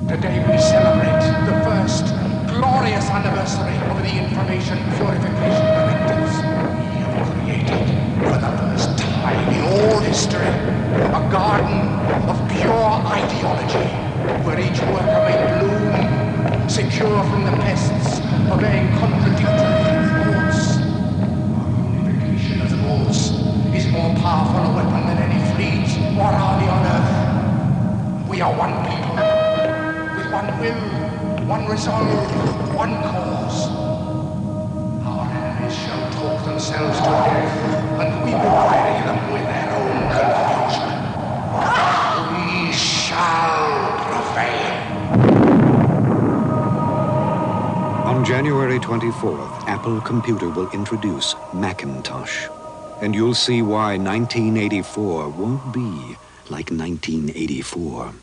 Today we celebrate the first glorious anniversary of the Information Purification Directives. We have created, for the first time in all history, a garden of pure ideology, where each worker may bloom, secure from the pests, obeying contradictory thoughts. Our unification of thoughts is more powerful a weapon than any fleet or army on earth. We are one people, with one will, one resolve, one cause. Our enemies shall talk themselves to death, and we will bury them with their own confusion. We shall prevail. On January 24th, Apple Computer will introduce Macintosh. And you'll see why 1984 won't be like 1984.